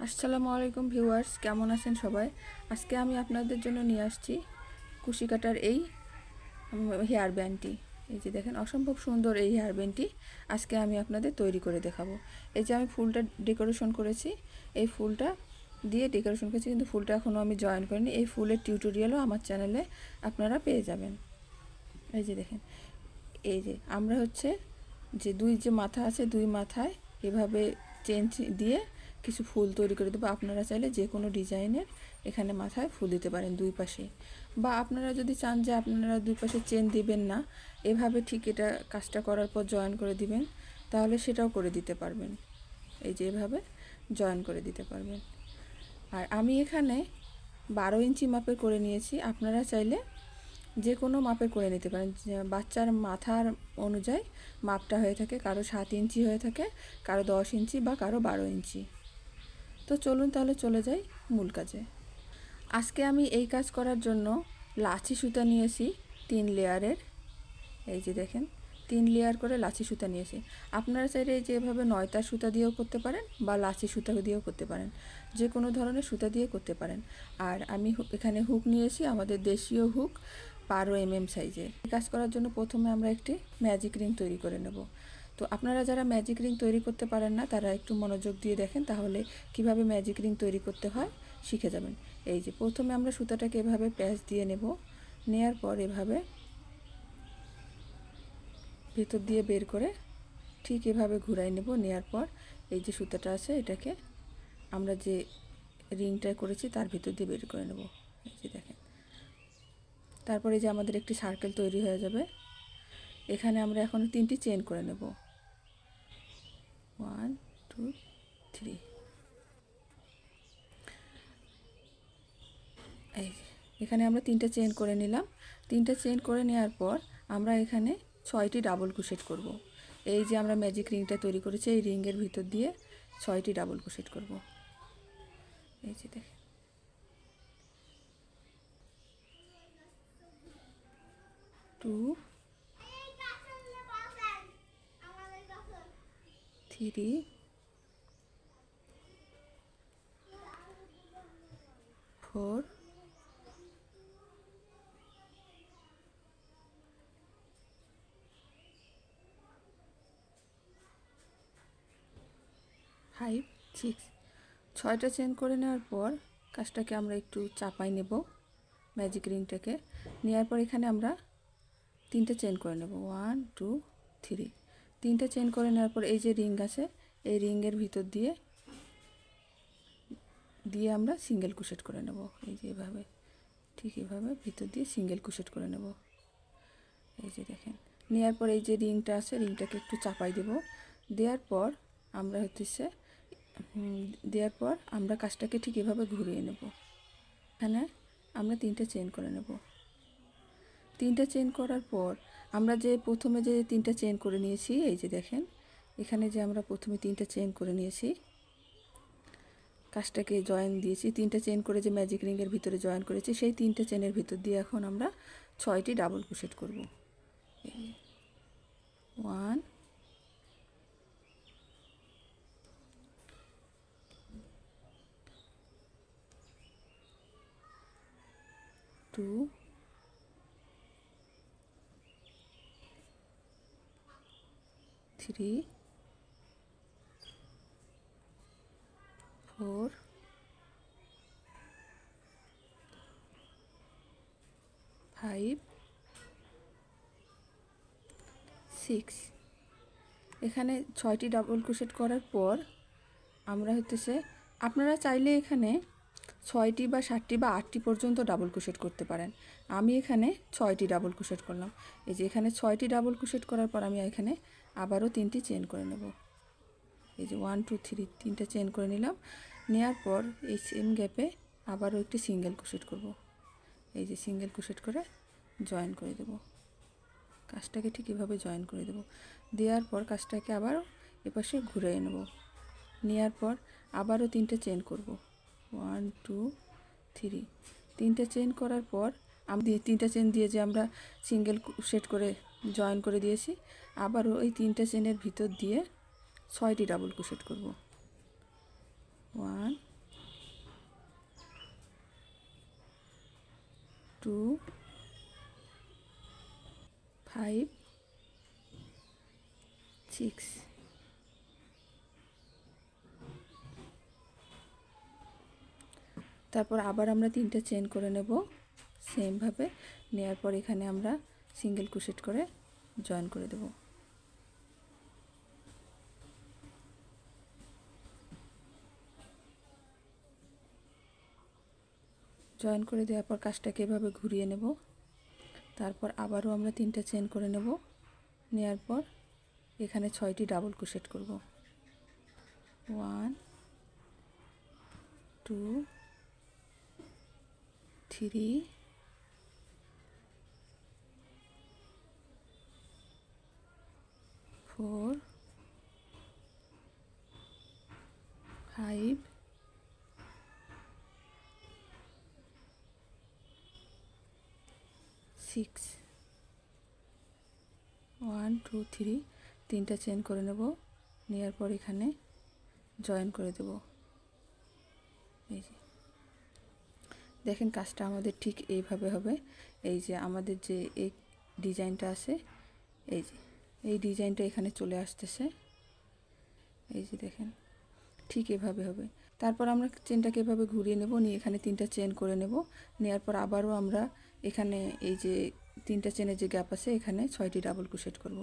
আসসালামু আলাইকুম ভিউয়ার্স, কেমন আছেন সবাই? আজকে আমি আপনাদের জন্য নিয়ে আসছি কুশি কাটার এই হেয়ার ব্যান্ডটি। এই যে দেখেন, অসম্ভব সুন্দর এই হেয়ার ব্যান্ডটি আজকে আমি আপনাদের তৈরি করে দেখাবো। এই যে আমি ফুলটা ডেকোরেশন করেছি, এই ফুলটা দিয়ে ডেকোরেশন করেছি, কিন্তু ফুলটা এখনও আমি জয়েন করিনি। এই ফুলের টিউটোরিয়ালও আমার চ্যানেলে আপনারা পেয়ে যাবেন। এই যে দেখেন, এই যে আমরা যে দুই মাথা আছে, দুই মাথায় এভাবে চেন দিয়ে কিছু ফুল তৈরি করে দেবো। আপনারা চাইলে যে কোনো ডিজাইনের এখানে মাথায় ফুল দিতে পারেন দুই পাশে, বা আপনারা যদি চান যে আপনারা দুই পাশে চেন দিবেন না, এভাবে ঠিক এটা কাজটা করার পর জয়েন করে দিবেন, তাহলে সেটাও করে দিতে পারবেন। এই যে এভাবে জয়েন করে দিতে পারবেন। আর আমি এখানে 12 ইঞ্চি মাপের করে নিয়েছি। আপনারা চাইলে যে কোনো মাপের করে নিতে পারেন। বাচ্চার মাথার অনুযায়ী মাপটা হয়ে থাকে, কারো 7 ইঞ্চি হয়ে থাকে, কারো 10 ইঞ্চি বা কারো 12 ইঞ্চি। তো চলুন তাহলে চলে যাই মূল কাজে। আজকে আমি এই কাজ করার জন্য লাচি সুতা নিয়েছি 3 লেয়ারের। এই যে দেখেন, 3 লেয়ার করে লাচি সুতা নিয়েছি। আপনারা চাইলে এই যে এভাবে 9 সুতা দিয়েও করতে পারেন, বা লাচি সুতা দিয়েও করতে পারেন, যে কোনো ধরনের সুতা দিয়ে করতে পারেন। আর আমি এখানে হুক নিয়েছি, আমাদের দেশীয় হুক 12 mm সাইজের। কাজ করার জন্য প্রথমে আমরা একটি ম্যাজিক রিং তৈরি করে নেব। তো আপনারা যারা ম্যাজিক রিং তৈরি করতে পারেন না, তারা একটু মনোযোগ দিয়ে দেখেন, তাহলে কিভাবে ম্যাজিক রিং তৈরি করতে হয় শিখে যাবেন। এই যে প্রথমে আমরা সুতাটাকে এভাবে প্যাঁচ দিয়ে নেব, নেয়ার পর এভাবে ভেতর দিয়ে বের করে ঠিক এভাবে ঘুরাই নেব। নেয়ার পর এই যে সুতাটা আছে, এটাকে আমরা যে রিংটা করেছি তার ভিতর দিয়ে বের করে নেব। এই যে দেখেন, তারপরে এই যে আমাদের একটি সার্কেল তৈরি হয়ে যাবে। এখানে আমরা এখন 3টি চেন করে নেব, 1 2 3। এই এখানে আমরা 3টা চেন করে নিলাম। 3টা চেন করে নেওয়ার পর আমরা এখানে 6টি ডাবল ক্রোশেট করব। এই যে আমরা ম্যাজিক রিংটা তৈরি করেছি, এই রিংয়ের ভিতর দিয়ে 6টি ডাবল ক্রোশেট করব। এই যে দেখেন, 2 3 4 5 6। 6টা চেন করে নেওয়ার পর কাজটাকে আমরা একটু চাপাই নেব, ম্যাজিক রিংটাকে নেওয়ার পর এখানে আমরা 3টা চেন করে নেব, 1 2 3। 3টা চেন করে নেওয়ার পর এই যে রিং আছে, এই রিংয়ের ভিতর দিয়ে আমরা সিঙ্গেল ক্রোশেট করে নেব। এই যে এভাবে, ঠিক এভাবে ভিতর দিয়ে সিঙ্গেল ক্রোশেট করে নেব। এই যে দেখেন, নেওয়ার পর এই যে রিংটা আছে, রিংটাকে একটু চাপাই দেব। দেওয়ার পর আমরা দেওয়ার পর আমরা কাজটাকে ঠিক এভাবে ঘুরিয়ে নেব। এখানে আমরা 3টা চেন করে নেব। 3টা চেন করার পর আমরা যে প্রথমে যে 3টা চেন করে নিয়েছি, এই যে দেখেন এখানে যে আমরা প্রথমে 3টা চেন করে নিয়েছি, কাজটাকে জয়েন দিয়েছি 3টা চেন করে, যে ম্যাজিক রিংয়ের ভিতরে জয়েন করেছি, সেই 3টা চেনের ভিতর দিয়ে এখন আমরা 6টি ডাবল ক্রোশেট করব। 1 2 3 4 5 6। এখানে 6টি ডাবল ক্রোশেট করার পর আমরা আপনারা চাইলে এখানে 6টি বা 7টি বা 8টি পর্যন্ত ডাবল ক্রোশেট করতে পারেন। আমি এখানে 6টি ডাবল ক্রোশেট করলাম। এই যে এখানে 6টি ডাবল ক্রোশেট করার পর আমি এখানে আবারও 3টি চেন করে নেব। এই যে 1 2 3 3টা চেন করে নিলাম। নেওয়ার পর এই সেম গ্যাপে আবারও একটি সিঙ্গেল ক্রোশেট করব। এই যে সিঙ্গেল ক্রোশেট করে জয়েন করে দেব। কাজটাকে ঠিক এভাবে জয়েন করে দেব। দেওয়ার পর কাজটাকে আবার এপাশে ঘুরিয়ে নেব। নেওয়ার পর আবারও 3টা চেন করব, 1 2 3। 3টা চেন করার পর আমি 3টা চেন দিয়ে যে আমরা সিঙ্গেল ক্রোশেট করে জয়েন করে দিয়েছি, আবারও এই 3টা চেনের ভিতর দিয়ে 6টি ডাবল ক্রোশেট করব, 1 2 5 6। তারপর আবার আমরা 3টা চেন করে নেব সেম ভাবে। নেয়ার পর এখানে আমরা সিঙ্গেল ক্রোশেট করে জয়েন করে দেব। জয়েন করে দেওয়ার পর কাজটাকে এভাবে ঘুরিয়ে নেব। তারপর আবারও আমরা 3টা চেন করে নেব। নেয়ার পর এখানে 6টি ডাবল ক্রোশেট করব। 1 2 3 4 5 6। 1 2 3 3টা চেন করে নেব। নেয়ার পর এখানে জয়েন করে দেব। এই যে দেখেন কাজটা আমাদের ঠিক এইভাবে হবে। এই যে আমাদের যে এই ডিজাইনটা আছে, এই যে এই ডিজাইনটা এখানে চলে আসতেছে। এই যে দেখেন ঠিক এভাবে হবে। তারপর আমরা চেনটাকে এভাবে ঘুরিয়ে নেব, নিয়ে এখানে 3টা চেন করে নেব। নেয়ার পর আবারও আমরা এখানে এই যে 3টা চেনের যে গ্যাপ আছে এখানে 6টি ডাবল ক্রোশেট করব।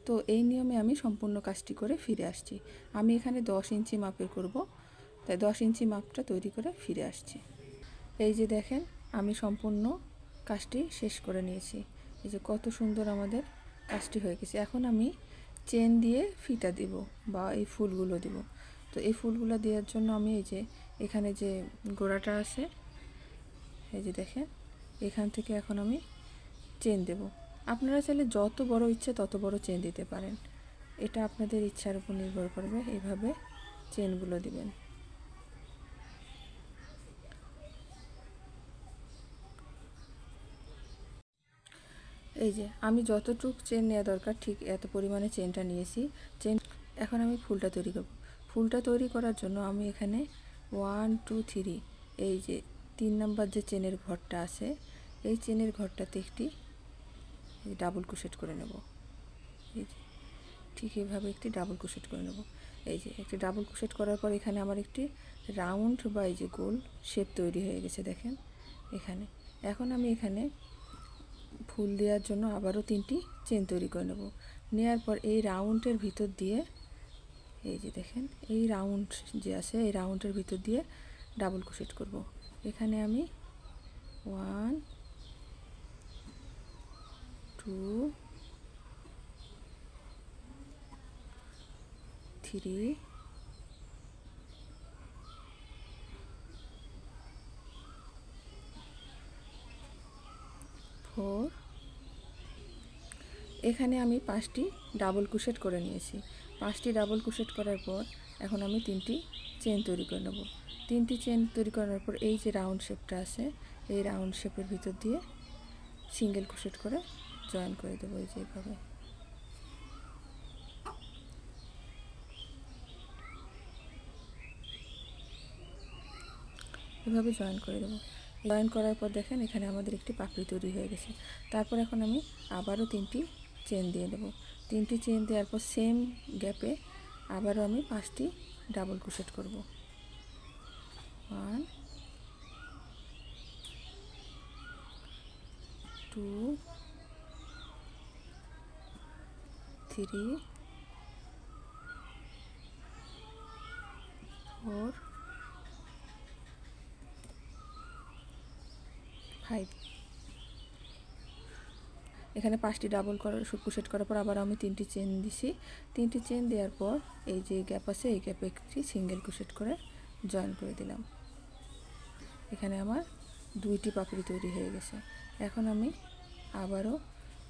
তো এই নিয়মে আমি সম্পূর্ণ কাজটি করে ফিরে আসছি। আমি এখানে 10 ইঞ্চি মাপের করব, তাই 10 ইঞ্চি মাপটা তৈরি করে ফিরে আসছি। এই যে দেখেন আমি সম্পূর্ণ কাজটি শেষ করে নিয়েছি। এই যে কত সুন্দর আমাদের কাজটি হয়ে গেছে। এখন আমি চেন দিয়ে ফিতা দিব বা এই ফুলগুলো দিব। তো এই ফুলগুলো দেওয়ার জন্য আমি এই যে এখানে যে গোড়াটা আছে, এই যে দেখেন এখান থেকে এখন আমি চেন দেব। আপনারা চাইলে যত বড় ইচ্ছে তত বড় চেন দিতে পারেন, এটা আপনাদের ইচ্ছার উপর নির্ভর করবে। এইভাবে চেনগুলো দিবেন। এই যে আমি যতটুকু চেন নেওয়া দরকার ঠিক এত পরিমাণে চেনটা নিয়েছি। চেন এখন আমি ফুলটা তৈরি করব। ফুলটা তৈরি করার জন্য আমি এখানে 1 2 3 এই যে 3 নাম্বার যে চেনের ঘরটা আছে এই চেনের ঘরটাতে একটি ডাবল ক্রোশেট করে নেব। এই যে ঠিক এইভাবে একটি ডাবল ক্রোশেট করে নেব। এই যে একটি ডাবল ক্রোশেট করার পর এখানে আমার একটি রাউন্ড বা এই যে গোল শেপ তৈরি হয়ে গেছে দেখেন এখানে। এখন আমি এখানে ফুল দেওয়ার জন্য আবারও 3টি চেন তৈরি করে নেব। নেয়ার পর এই রাউন্ডের ভিতর দিয়ে এই যে দেখেন এই রাউন্ড যে আছে এই রাউন্ডের ভিতর দিয়ে ডাবল ক্রোশেট করব। এখানে আমি 1 2 3 4 এখানে আমি 5টি ডাবল ক্রোশেট করে নিয়েছি। 5টি ডাবল ক্রোশেট করার পর এখন আমি 3টি চেন তৈরি করে নেব। 3টি চেন তৈরি করার পর এই যে রাউন্ড শেপটা আছে এই রাউন্ড শেপের ভিতর দিয়ে সিঙ্গেল ক্রোশেট করে জয়েন করে দেবো। এই যে এইভাবে এভাবে জয়েন করে দেবো। জয়েন করার পর দেখেন এখানে আমাদের একটি পাপড়ি তৈরি হয়ে গেছে। তারপর এখন আমি আবারও 3টি চেন দিয়ে দেবো। 3টি চেন দেওয়ার পর সেম গ্যাপে আবারও আমি 5টি ডাবল ক্রোশেট করব। 1 2 3 4 5 এখানে 5টি ডাবল ক্রোশেট করার পর আবার আমি 3টি চেন দিছি। 3টি চেন দেওয়ার পর এই যে গ্যাপ আছে এই গ্যাপে একটি সিঙ্গেল ক্রোশেট করে জয়েন করে দিলাম। এখানে আমার 2টি পাপড়ি তৈরি হয়ে গেছে। এখন আমি আবারও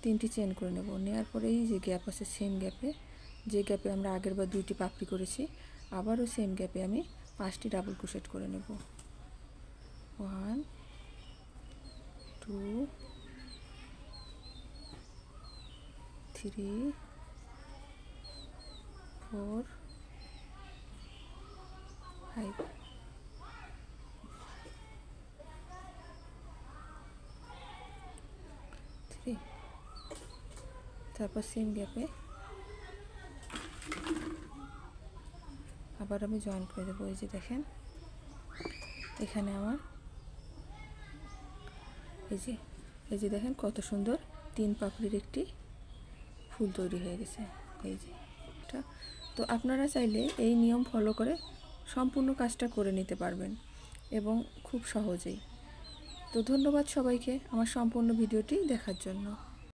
3টি চেন করে নেব। নেওয়ার পরে এই যে গ্যাপ আছে সেম গ্যাপে যে গ্যাপে আমরা আগের বার 2টি পাপড়ি করেছি আবারও সেম গ্যাপে আমি 5টি ডাবল ক্রোশেট করে নেব। 1 2 3 4 5 3, তারপর সেম গ্যাপে আবার আমি জয়েন করে দেবো। এই যে দেখেন এখানে আমার এই যে দেখেন কত সুন্দর 3 পাপড়ির একটি ফুল তৈরি হয়ে গেছে। এই যে এটা তো আপনারা চাইলে এই নিয়ম ফলো করে সম্পূর্ণ কাজটা করে নিতে পারবেন এবং খুব সহজেই। তো ধন্যবাদ সবাইকে আমার সম্পূর্ণ ভিডিওটি দেখার জন্য।